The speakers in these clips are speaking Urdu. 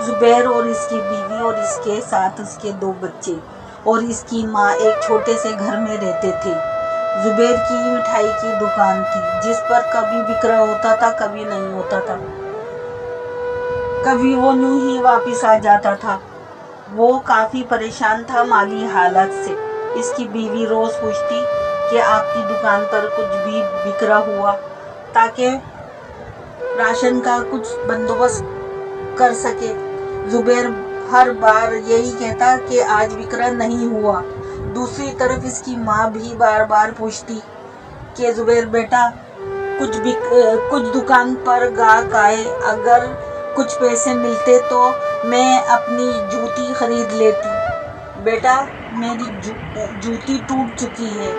زبیر اور اس کی بیوی اور اس کے ساتھ اس کے 2 بچے اور اس کی ماں ایک چھوٹے سے گھر میں رہتے تھے۔ زبیر کی مٹھائی کی دکان تھی جس پر کبھی بکرا ہوتا تھا، کبھی نہیں ہوتا تھا، کبھی وہ یوں ہی واپس آ جاتا تھا۔ وہ کافی پریشان تھا مالی حالت سے۔ اس کی بیوی روز پوچھتی کہ آپ کی دکان پر کچھ بھی بکرا ہوا تاکہ راشن کا کچھ بندوبست کر سکے۔ زبیر ہر بار یہی کہتا کہ آج بکرا نہیں ہوا۔ دوسری طرف اس کی ماں بھی بار بار پوچھتی کہ زبیر بیٹا کچھ دکان پر گاہک آئے، اگر کچھ پیسے ملتے تو میں اپنی جوتی خرید لیتی۔ بیٹا میری جوتی ٹوٹ چکی ہے،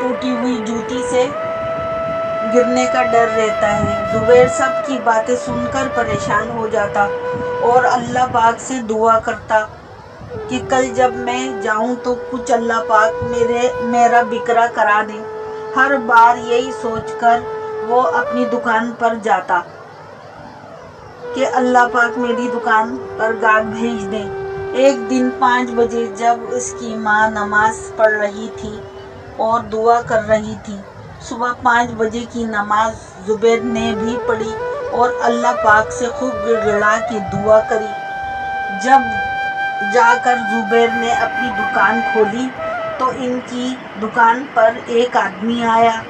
ٹوٹی ہوئی جوتی سے گرنے کا ڈر رہتا ہے۔ زبیر سب کی باتیں سن کر پریشان ہو جاتا اور اللہ پاک سے دعا کرتا کہ کل جب میں جاؤں تو کچھ اللہ پاک میرا بکرا کرا دے۔ ہر بار یہی سوچ کر وہ اپنی دکان پر جاتا کہ اللہ پاک میری دکان پر گاہک بھیج دے۔ ایک دن 5 بجے جب اس کی ماں نماز پڑھ رہی تھی اور دعا کر رہی تھی، صبح 5 بجے کی نماز زبیر نے بھی پڑھی اور اللہ پاک سے خوب گڑ گڑا کے دعا کری۔ جب جا کر زبیر نے اپنی دکان کھولی تو ان کی دکان پر ایک آدمی آیا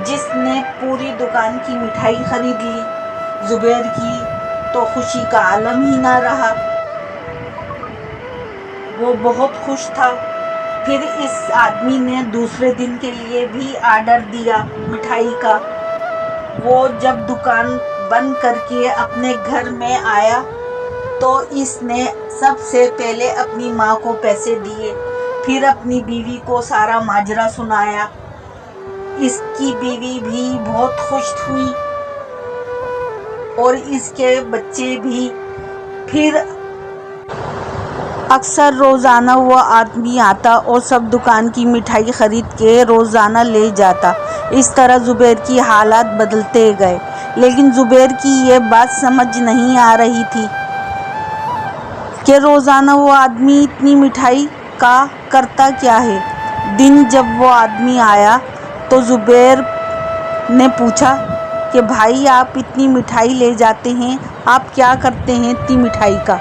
جس نے پوری دکان کی مٹھائی خرید لی۔ زبیر کی تو خوشی کا عالم ہی نہ رہا، وہ بہت خوش تھا۔ پھر اس آدمی نے دوسرے دن کے لیے بھی آرڈر دیا مٹھائی کا۔ وہ جب دکان بند کر کے اپنے گھر میں آیا تو اس نے سب سے پہلے اپنی ماں کو پیسے دیے، پھر اپنی بیوی کو سارا ماجرا سنایا۔ اس کی بیوی بھی بہت خوش ہوئی اور اس کے بچے بھی۔ پھر اکثر روزانہ وہ آدمی آتا اور سب دکان کی مٹھائی خرید کے روزانہ لے جاتا۔ اس طرح زبیر کی حالات بدلتے گئے، لیکن زبیر کی یہ بات سمجھ نہیں آ رہی تھی کہ روزانہ وہ آدمی اتنی مٹھائی کا کرتا کیا ہے۔ دن جب وہ آدمی آیا تو زبیر نے پوچھا کہ بھائی آپ اتنی مٹھائی لے جاتے ہیں، آپ کیا کرتے ہیں اتنی مٹھائی کا؟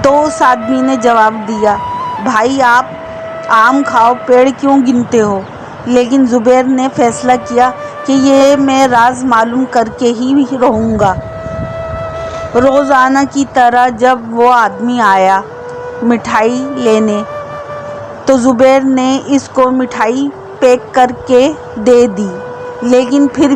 تو اس آدمی نے جواب دیا، بھائی آپ آم کھاؤ، پیڑ کیوں گنتے ہو؟ لیکن زبیر نے فیصلہ کیا کہ یہ میں راز معلوم کر کے ہی رہوں گا۔ روزانہ کی طرح جب وہ آدمی آیا مٹھائی لینے تو زبیر نے اس کو مٹھائی پیک کر کے دے دی، لیکن پھر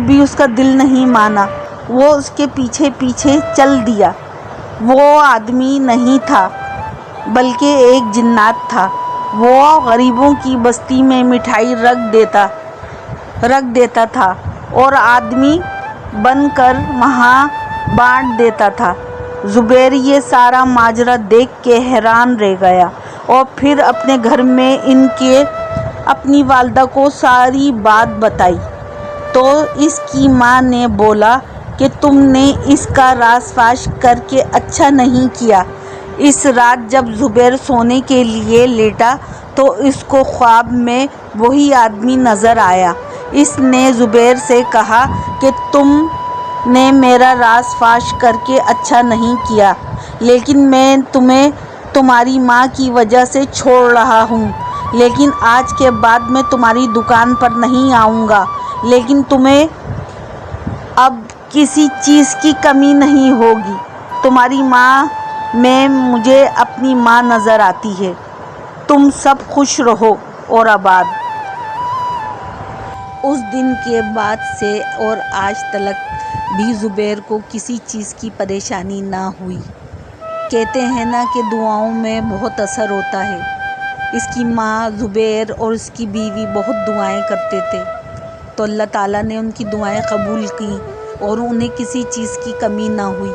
بھی اس کا دل نہیں مانا۔ وہ اس کے پیچھے پیچھے چل دیا۔ وہ آدمی نہیں تھا بلکہ ایک جنات تھا۔ وہ غریبوں کی بستی میں مٹھائی رکھ دیتا تھا اور آدمی بن کر وہاں بانٹ دیتا تھا۔ زبیر یہ سارا ماجرا دیکھ کے حیران رہ گیا اور پھر اپنے گھر میں اپنی والدہ کو ساری بات بتائی تو اس کی ماں نے بولا کہ تم نے اس کا راز فاش کر کے اچھا نہیں کیا۔ اس رات جب زبیر سونے کے لیے لیٹا تو اس کو خواب میں وہی آدمی نظر آیا۔ اس نے زبیر سے کہا کہ تم نے میرا راز فاش کر کے اچھا نہیں کیا، لیکن میں تمہیں تمہاری ماں کی وجہ سے چھوڑ رہا ہوں، لیکن آج کے بعد میں تمہاری دکان پر نہیں آؤں گا، لیکن تمہیں اب کسی چیز کی کمی نہیں ہوگی۔ تمہاری ماں میں مجھے اپنی ماں نظر آتی ہے۔ تم سب خوش رہو اور آباد۔ اس دن کے بعد سے اور آج تلک بھی زبیر کو کسی چیز کی پریشانی نہ ہوئی۔ کہتے ہیں نا کہ دعاؤں میں بہت اثر ہوتا ہے۔ اس کی ماں، زبیر اور اس کی بیوی بہت دعائیں کرتے تھے تو اللہ تعالیٰ نے ان کی دعائیں قبول کیں اور انہیں کسی چیز کی کمی نہ ہوئی۔